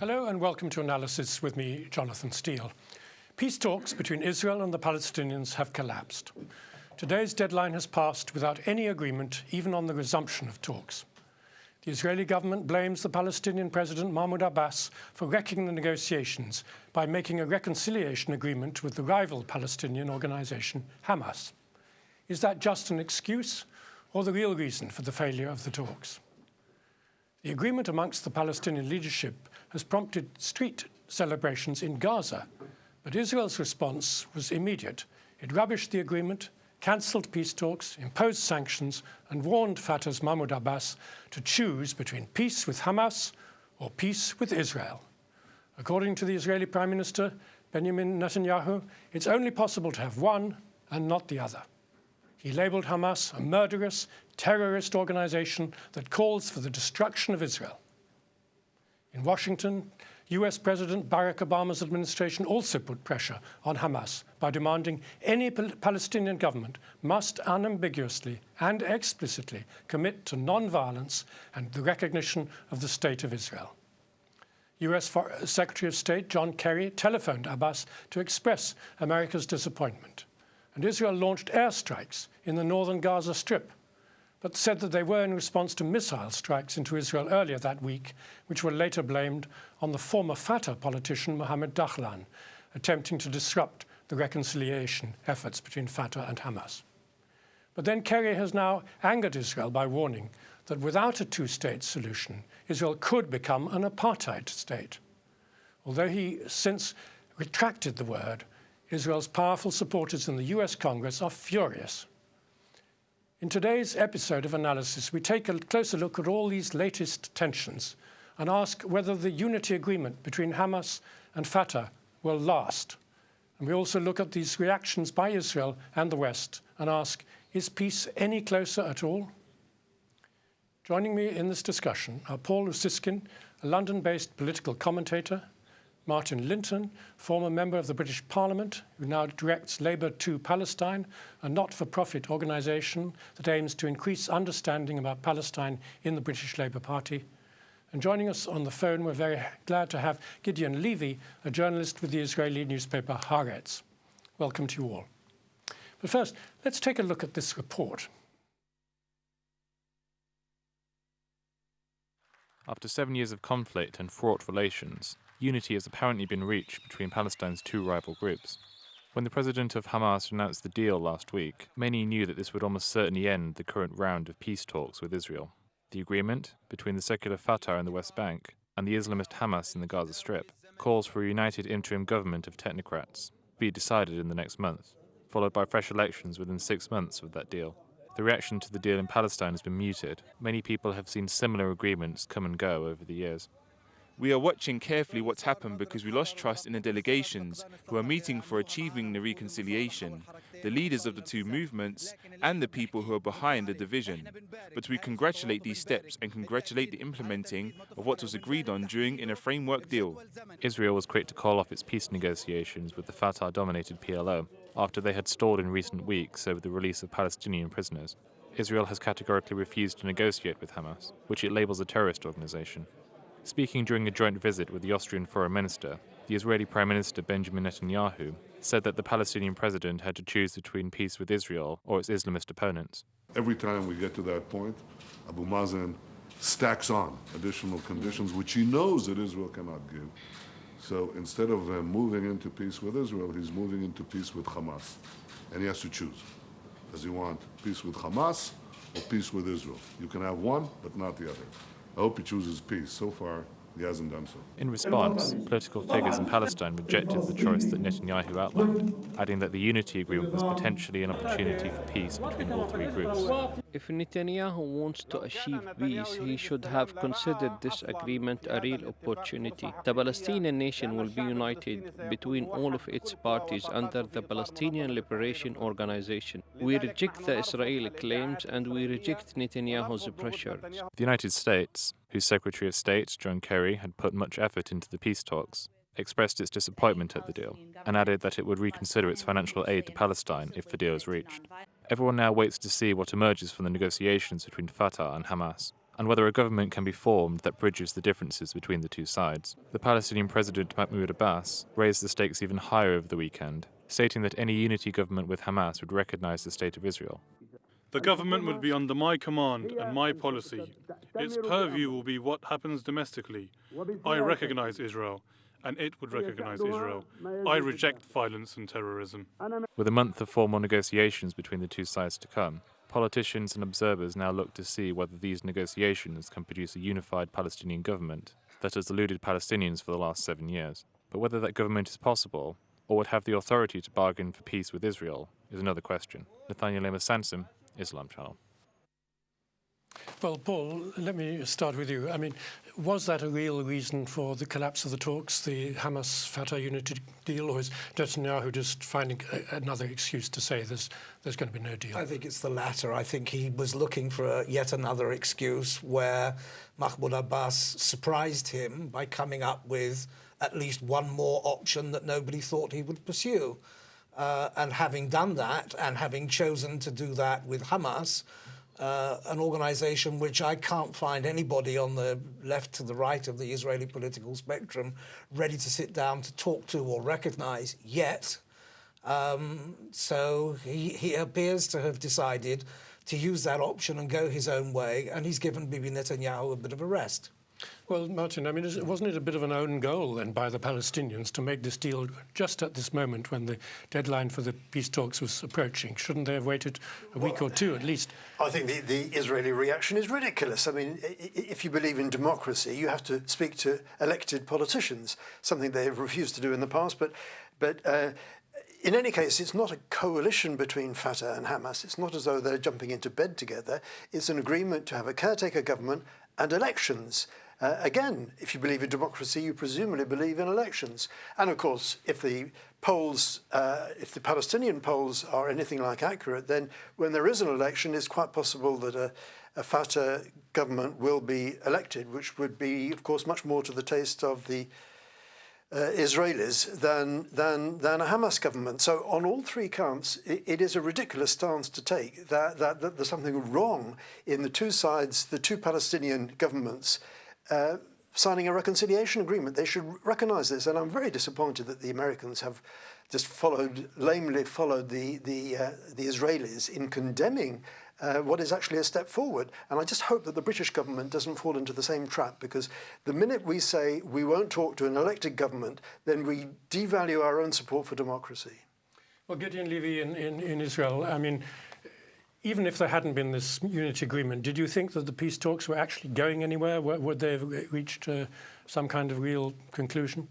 Hello and welcome to Analysis with me, Jonathan Steele. Peace talks between Israel and the Palestinians have collapsed. Today's deadline has passed without any agreement, even on the resumption of talks. The Israeli government blames the Palestinian President Mahmoud Abbas for wrecking the negotiations by making a reconciliation agreement with the rival Palestinian organization, Hamas. Is that just an excuse or the real reason for the failure of the talks? The agreement amongst the Palestinian leadership has prompted street celebrations in Gaza, but Israel's response was immediate. It rubbished the agreement, cancelled peace talks, imposed sanctions, and warned Fatah's Mahmoud Abbas to choose between peace with Hamas or peace with Israel. According to the Israeli Prime Minister, Benjamin Netanyahu, it's only possible to have one and not the other. He labelled Hamas a murderous, terrorist organization that calls for the destruction of Israel. In Washington, US President Barack Obama's administration also put pressure on Hamas by demanding any Palestinian government must unambiguously and explicitly commit to non-violence and the recognition of the State of Israel. US Secretary of State John Kerry telephoned Abbas to express America's disappointment, and Israel launched airstrikes in the northern Gaza Strip, but said that they were in response to missile strikes into Israel earlier that week, which were later blamed on the former Fatah politician Mohammed Dahlan, attempting to disrupt the reconciliation efforts between Fatah and Hamas. But then Kerry has now angered Israel by warning that without a two-state solution, Israel could become an apartheid state. Although he since retracted the word, Israel's powerful supporters in the US Congress are furious. In today's episode of Analysis, we take a closer look at all these latest tensions and ask whether the unity agreement between Hamas and Fatah will last. And we also look at these reactions by Israel and the West and ask, is peace any closer at all? Joining me in this discussion are Paul Usiskin, a London-based political commentator, Martin Linton, former member of the British Parliament, who now directs Labour to Palestine, a not-for-profit organisation that aims to increase understanding about Palestine in the British Labour Party. And joining us on the phone, we're very glad to have Gideon Levy, a journalist with the Israeli newspaper Haaretz. Welcome to you all. But first, let's take a look at this report. After 7 years of conflict and fraught relations, unity has apparently been reached between Palestine's two rival groups. When the president of Hamas announced the deal last week, many knew that this would almost certainly end the current round of peace talks with Israel. The agreement, between the secular Fatah in the West Bank and the Islamist Hamas in the Gaza Strip, calls for a united interim government of technocrats, to be decided in the next month, followed by fresh elections within 6 months of that deal. The reaction to the deal in Palestine has been muted. Many people have seen similar agreements come and go over the years. We are watching carefully what's happened because we lost trust in the delegations who are meeting for achieving the reconciliation, the leaders of the two movements, and the people who are behind the division. But we congratulate these steps and congratulate the implementing of what was agreed on in a framework deal. Israel was quick to call off its peace negotiations with the Fatah-dominated PLO after they had stalled in recent weeks over the release of Palestinian prisoners. Israel has categorically refused to negotiate with Hamas, which it labels a terrorist organization. Speaking during a joint visit with the Austrian Foreign Minister, the Israeli Prime Minister Benjamin Netanyahu said that the Palestinian president had to choose between peace with Israel or its Islamist opponents. Every time we get to that point, Abu Mazen stacks on additional conditions which he knows that Israel cannot give. So instead of moving into peace with Israel, he's moving into peace with Hamas. And he has to choose. Does he want peace with Hamas or peace with Israel? You can have one, but not the other. I hope he chooses peace. So far, he hasn't done so. In response, political figures in Palestine rejected the choice that Netanyahu outlined, adding that the unity agreement was potentially an opportunity for peace between all three groups. If Netanyahu wants to achieve peace, he should have considered this agreement a real opportunity. The Palestinian nation will be united between all of its parties under the Palestinian Liberation Organization. We reject the Israeli claims and we reject Netanyahu's pressure. The United States, whose Secretary of State, John Kerry, had put much effort into the peace talks, expressed its disappointment at the deal and added that it would reconsider its financial aid to Palestine if the deal is reached. Everyone now waits to see what emerges from the negotiations between Fatah and Hamas. and whether a government can be formed that bridges the differences between the two sides. The Palestinian President Mahmoud Abbas raised the stakes even higher over the weekend, stating that any unity government with Hamas would recognize the State of Israel. The government will be under my command and my policy. Its purview will be what happens domestically. I recognize Israel, and it would recognize Israel. I reject violence and terrorism. With a month of formal negotiations between the two sides to come, politicians and observers now look to see whether these negotiations can produce a unified Palestinian government that has eluded Palestinians for the last 7 years. But whether that government is possible, or would have the authority to bargain for peace with Israel, is another question. Nathaniel Amos Sansom, Islam Channel. Well, Paul, let me start with you. I mean, was that a real reason for the collapse of the talks, the Hamas-Fatah unity deal, or is Netanyahu just finding another excuse to say there's going to be no deal? I think it's the latter. I think he was looking for yet another excuse where Mahmoud Abbas surprised him by coming up with at least one more option that nobody thought he would pursue. And having done that, and having chosen to do that with Hamas, an organisation which I can't find anybody on the left to the right of the Israeli political spectrum ready to sit down to talk to or recognise yet. So he appears to have decided to use that option and go his own way, and he's given Bibi Netanyahu a bit of a rest. Well, Martin, I mean, wasn't it a bit of an own goal then by the Palestinians to make this deal just at this moment when the deadline for the peace talks was approaching? Shouldn't they have waited a week or two at least? I think the Israeli reaction is ridiculous. I mean, if you believe in democracy, you have to speak to elected politicians, something they have refused to do in the past. But in any case, it's not a coalition between Fatah and Hamas. It's not as though they're jumping into bed together. It's an agreement to have a caretaker government and elections. Again, if you believe in democracy, you presumably believe in elections. And of course, if the polls, if the Palestinian polls are anything like accurate, then when there is an election, it's quite possible that a Fatah government will be elected, which would be, of course, much more to the taste of the Israelis than a Hamas government. So on all three counts, it is a ridiculous stance to take that there's something wrong in the two sides, the two Palestinian governments, signing a reconciliation agreement. They should recognise this, and I'm very disappointed that the Americans have just lamely followed the Israelis in condemning what is actually a step forward. And I just hope that the British government doesn't fall into the same trap, because the minute we say we won't talk to an elected government, then we devalue our own support for democracy. Well, Gideon Levy in Israel, I mean, even if there hadn't been this unity agreement, did you think that the peace talks were actually going anywhere? Would they have reached some kind of real conclusion?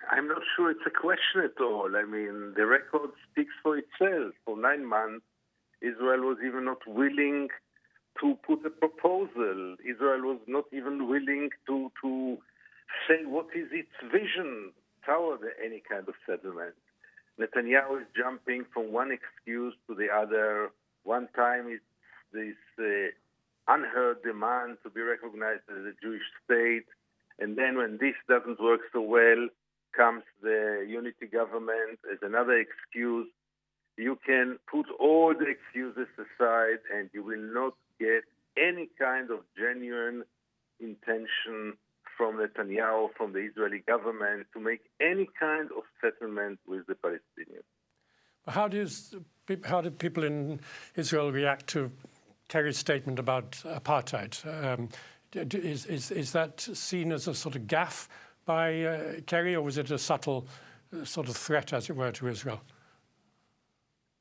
I'm not sure it's a question at all. I mean, the record speaks for itself. For 9 months, Israel was even not willing to put a proposal. Israel was not even willing to say what is its vision toward any kind of settlement. Netanyahu is jumping from one excuse to the other. One time it's this unheard demand to be recognized as a Jewish state. And then when this doesn't work so well, comes the unity government as another excuse. You can put all the excuses aside and you will not get any kind of genuine intention from Netanyahu, from the Israeli government, to make any kind of settlement with the Palestinians. How did people in Israel react to Kerry's statement about apartheid? Is that seen as a sort of gaffe by Kerry, or was it a subtle sort of threat, as it were, to Israel?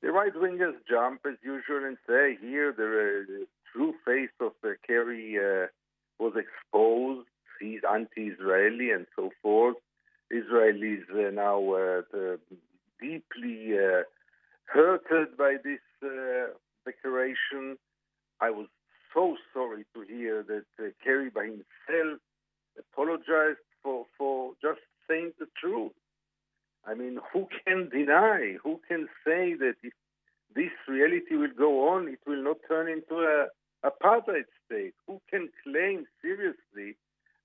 The right-wingers jump, as usual, and say, here the true face of Kerry was exposed. He's anti-Israeli and so forth. Israelis now deeply hurted by this declaration. I was so sorry to hear that Kerry by himself apologized for just saying the truth. I mean, who can deny, who can say that if this reality will go on, it will not turn into an apartheid state? Who can claim seriously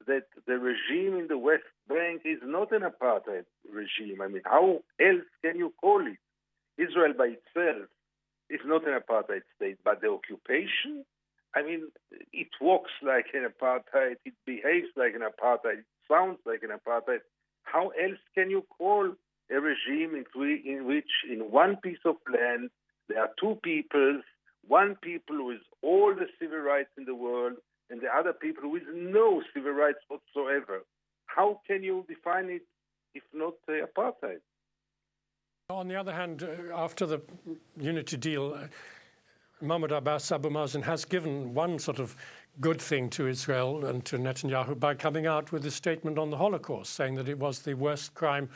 that the regime in the West Bank is not an apartheid regime? I mean, how else can you call it? Israel by itself is not an apartheid state, but the occupation, I mean, it walks like an apartheid, it behaves like an apartheid, it sounds like an apartheid. How else can you call a regime in which in one piece of land there are two peoples, one people with all the civil rights in the world and the other people with no civil rights whatsoever? How can you define it if not apartheid? On the other hand, after the unity deal, Mahmoud Abbas, Abu Mazen, has given one sort of good thing to Israel and to Netanyahu by coming out with a statement on the Holocaust, saying that it was the worst crime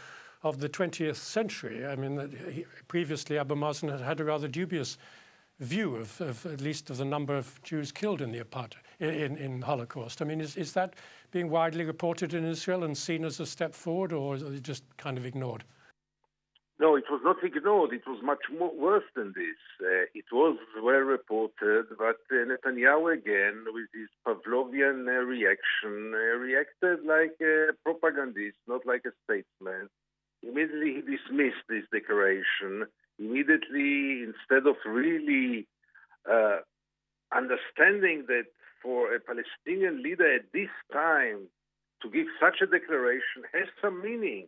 of the 20th century. I mean, previously Abu Mazen had had a rather dubious view of at least of the number of Jews killed in the in Holocaust. I mean, is that being widely reported in Israel and seen as a step forward, or is it just kind of ignored? No, it was not ignored. It was much worse than this. It was well reported, but Netanyahu, again, with his Pavlovian reaction, reacted like a propagandist, not like a statesman. Immediately he dismissed this declaration. Immediately, instead of really understanding that for a Palestinian leader at this time to give such a declaration has some meaning,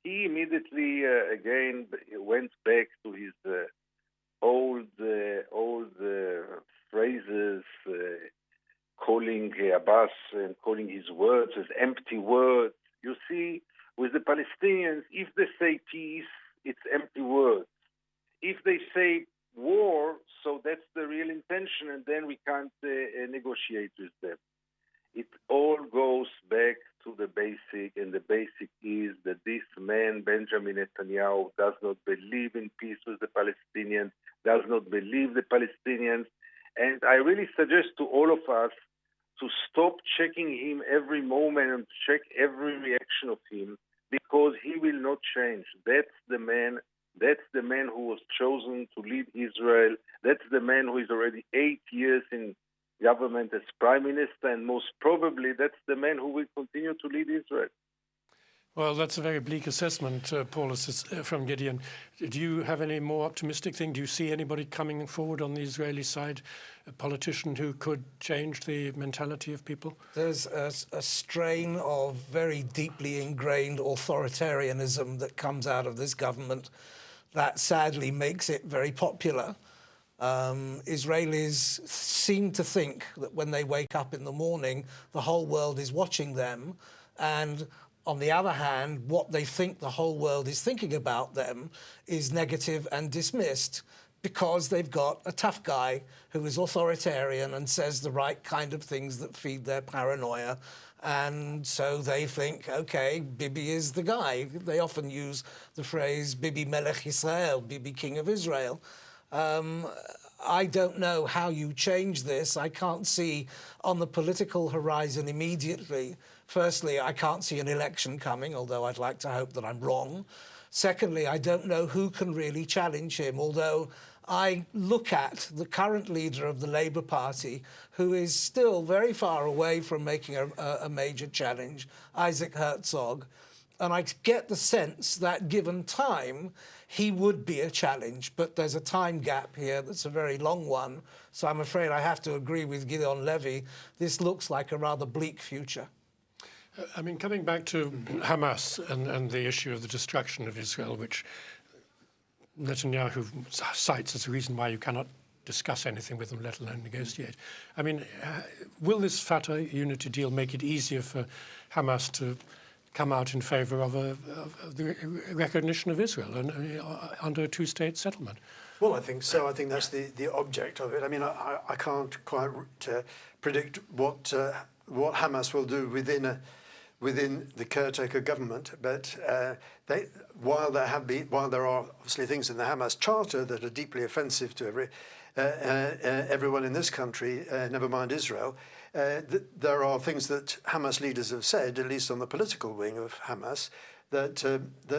he immediately again went back to his old phrases, calling Abbas and calling his words as empty words. You see, with the Palestinians, if they say peace, it's empty words. If they say war, so that's the real intention, and then we can't negotiate with them. It all goes back to the basic, and the basic is that this man, Benjamin Netanyahu, does not believe in peace with the Palestinians, does not believe the Palestinians, and I really suggest to all of us to stop checking him every moment and check every reaction of him, because he will not change. That's the man who was chosen to lead Israel. That's the man who is already 8 years in government as prime minister, and most probably that's the man who will continue to lead Israel. Well, that's a very bleak assessment, Paulus, from Gideon. Do you have any more optimistic thing? Do you see anybody coming forward on the Israeli side, a politician who could change the mentality of people? There's a strain of very deeply ingrained authoritarianism that comes out of this government that sadly makes it very popular. Israelis seem to think that when they wake up in the morning, the whole world is watching them. And on the other hand, what they think the whole world is thinking about them is negative and dismissed, because they've got a tough guy who is authoritarian and says the right kind of things that feed their paranoia. And so they think, okay, Bibi is the guy. They often use the phrase Bibi Melech Israel, Bibi King of Israel. I don't know how you change this. I can't see on the political horizon immediately. Firstly, I can't see an election coming, although I'd like to hope that I'm wrong. Secondly, I don't know who can really challenge him, although I look at the current leader of the Labour Party, who is still very far away from making a major challenge, Isaac Herzog, and I get the sense that given time, he would be a challenge, but there's a time gap here that's a very long one. So I'm afraid I have to agree with Gideon Levy. This looks like a rather bleak future. I mean, coming back to Hamas and the issue of the destruction of Israel, which Netanyahu cites as a reason why you cannot discuss anything with them, let alone negotiate. I mean, will this Fatah unity deal make it easier for Hamas to come out in favour of the recognition of Israel and under a two-state settlement? Well, I think so. I think that's the object of it. I mean, I can't quite predict what Hamas will do within the caretaker government, but while there are obviously things in the Hamas charter that are deeply offensive to everyone in this country, never mind Israel, there are things that Hamas leaders have said, at least on the political wing of Hamas, that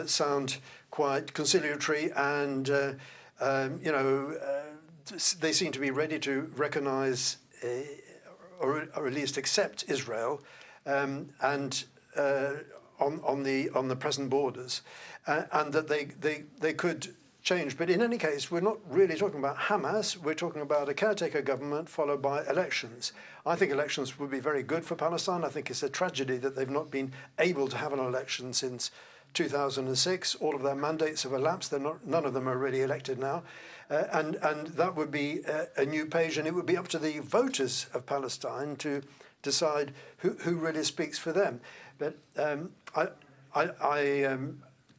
sound quite conciliatory, and they seem to be ready to recognise or at least accept Israel, and on the present borders, and that they could changed. But in any case, we're not really talking about Hamas. We're talking about a caretaker government followed by elections. I think elections would be very good for Palestine. I think it's a tragedy that they've not been able to have an election since 2006. All of their mandates have elapsed. None of them are really elected now. And that would be a new page, and it would be up to the voters of Palestine to decide who really speaks for them. But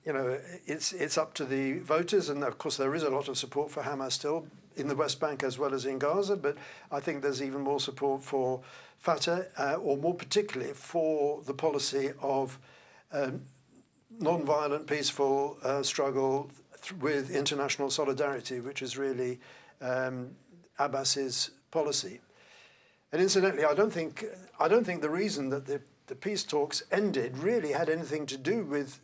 you know, it's up to the voters, and of course there is a lot of support for Hamas still in the West Bank as well as in Gaza, but I think there's even more support for Fatah, or more particularly for the policy of non-violent, peaceful struggle with international solidarity, which is really Abbas's policy. And incidentally, I don't think the reason that the peace talks ended really had anything to do with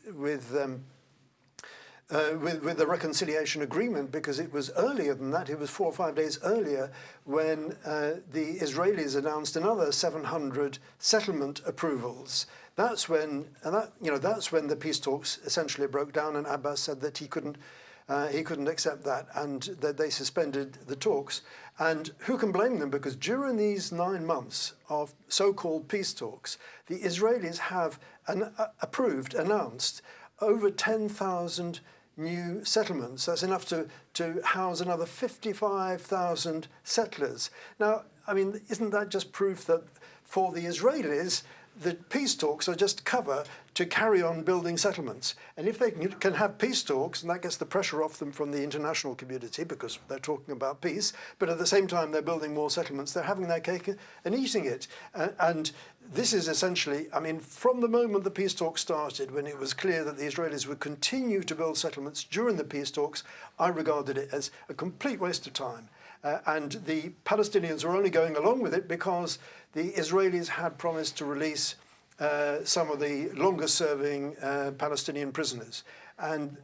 the reconciliation agreement, because it was earlier than that. It was 4 or 5 days earlier when the Israelis announced another 700 settlement approvals. That's when that's when the peace talks essentially broke down, and Abbas said that he couldn't accept that, and that they suspended the talks. And who can blame them? Because during these 9 months of so-called peace talks, the Israelis have announced over 10,000 new settlements. That's enough to house another 55,000 settlers. Now, I mean, isn't that just proof that for the Israelis, the peace talks are just cover to carry on building settlements? And if they can have peace talks, and that gets the pressure off them from the international community because they're talking about peace, but at the same time they're building more settlements, they're having their cake and eating it. And this is essentially, I mean, from the moment the peace talks started, when it was clear that the Israelis would continue to build settlements during the peace talks, I regarded it as a complete waste of time. And the Palestinians were only going along with it because the Israelis had promised to release some of the longest-serving Palestinian prisoners. And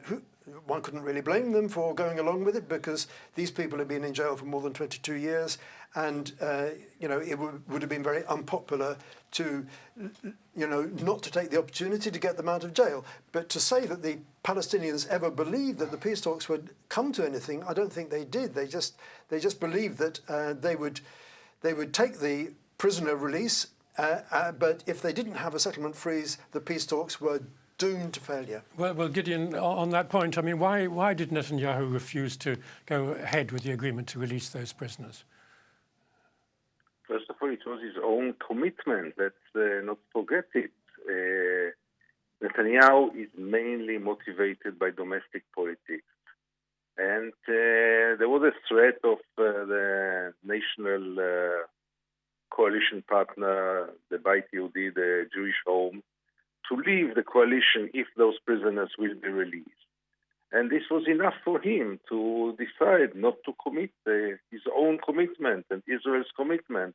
one couldn't really blame them for going along with it, because these people had been in jail for more than 22 years, and you know, it would have been very unpopular to, you know, not to take the opportunity to get them out of jail. But to say that the Palestinians ever believed that the peace talks would come to anything, I don't think they did. They just believed that they would take the prisoner release, but if they didn't have a settlement freeze, the peace talks were doomed to failure. Well, Gideon, on that point, I mean, why did Netanyahu refuse to go ahead with the agreement to release those prisoners? First of all, it was his own commitment. Let's not forget it. Netanyahu is mainly motivated by domestic politics. And there was a threat of the national coalition partner, the Beit Yehudi, the Jewish Home, to leave the coalition if those prisoners will be released. And this was enough for him to decide not to commit his own commitment and Israel's commitment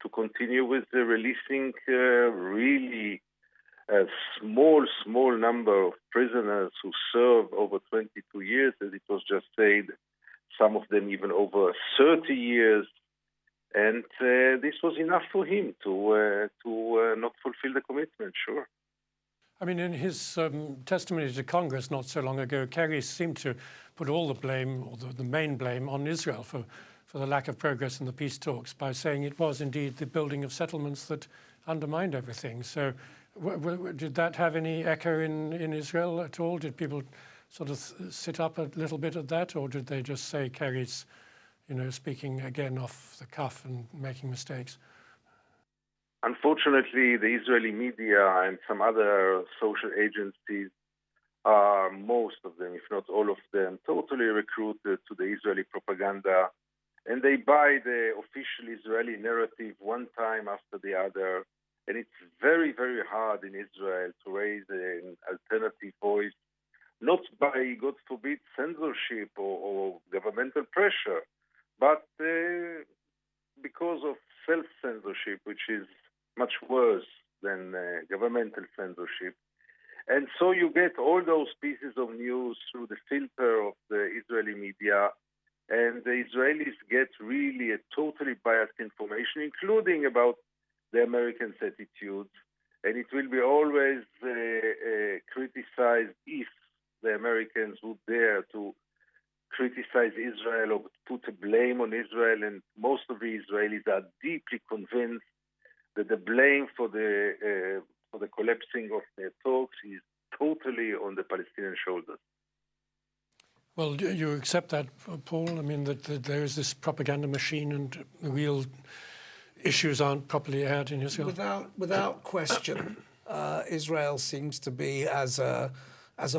to continue with the releasing really a small number of prisoners who served over 22 years, as it was just said, some of them even over 30 years. And this was enough for him to not fulfill the commitment, sure. I mean, in his testimony to Congress not so long ago, Kerry seemed to put all the blame, or the main blame, on Israel for the lack of progress in the peace talks, by saying it was indeed the building of settlements that undermined everything. So did that have any echo in Israel at all? Did people sort of sit up a little bit at that, or did they just say Kerry's, you know, speaking again off the cuff and making mistakes? Unfortunately, the Israeli media and some other social agencies are, most of them, if not all of them, totally recruited to the Israeli propaganda, and they buy the official Israeli narrative one time after the other. And it's very, very hard in Israel to raise an alternative voice, not by, God forbid, censorship or governmental pressure, but because of self-censorship, which is much worse than governmental censorship. And so you get all those pieces of news through the filter of the Israeli media, and the Israelis get really a totally biased information, including about the Americans' attitudes. And it will be always criticized if the Americans would dare to criticize Israel or put a blame on Israel, and most of the Israelis are deeply convinced that the blame for the collapsing of the talks is totally on the Palestinian shoulders. Well, do you accept that, Paul? I mean, that there is this propaganda machine and the real issues aren't properly aired in Israel? Without question, Israel seems to be, as a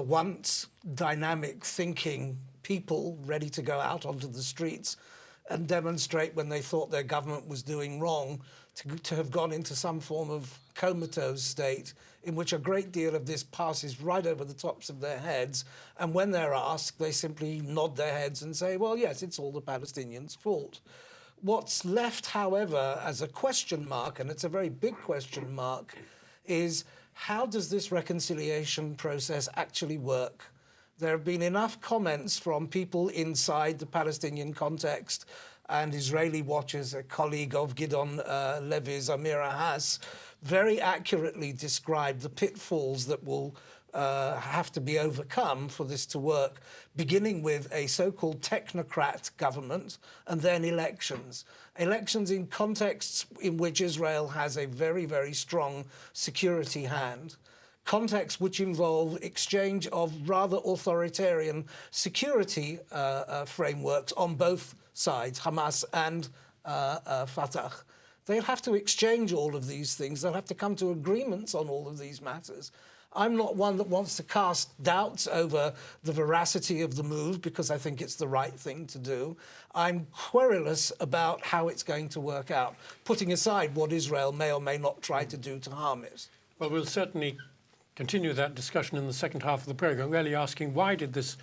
once dynamic thinking people, ready to go out onto the streets and demonstrate when they thought their government was doing wrong, to have gone into some form of comatose state in which a great deal of this passes right over the tops of their heads. And when they're asked, they simply nod their heads and say, well, yes, it's all the Palestinians' fault. What's left, however, as a question mark, and it's a very big question mark, is how does this reconciliation process actually work? There have been enough comments from people inside the Palestinian context and Israeli watchers. A colleague of Gidon Levy's, Amira Haas, very accurately described the pitfalls that will have to be overcome for this to work, beginning with a so-called technocrat government and then elections. Elections in contexts in which Israel has a very, very strong security hand, contexts which involve exchange of rather authoritarian security frameworks on both sides, Hamas and Fatah. They'll have to exchange all of these things. They'll have to come to agreements on all of these matters. I'm not one that wants to cast doubts over the veracity of the move because I think it's the right thing to do. I'm querulous about how it's going to work out, putting aside what Israel may or may not try to do to harm it. Well, we'll certainly continue that discussion in the second half of the programme, really asking why did this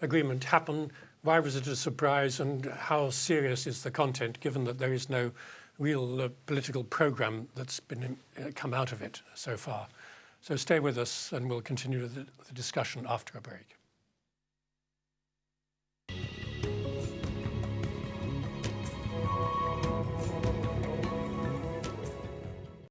agreement happen, why was it a surprise, and how serious is the content, given that there is no real political programme that's been come out of it so far. So stay with us and we'll continue the discussion after a break.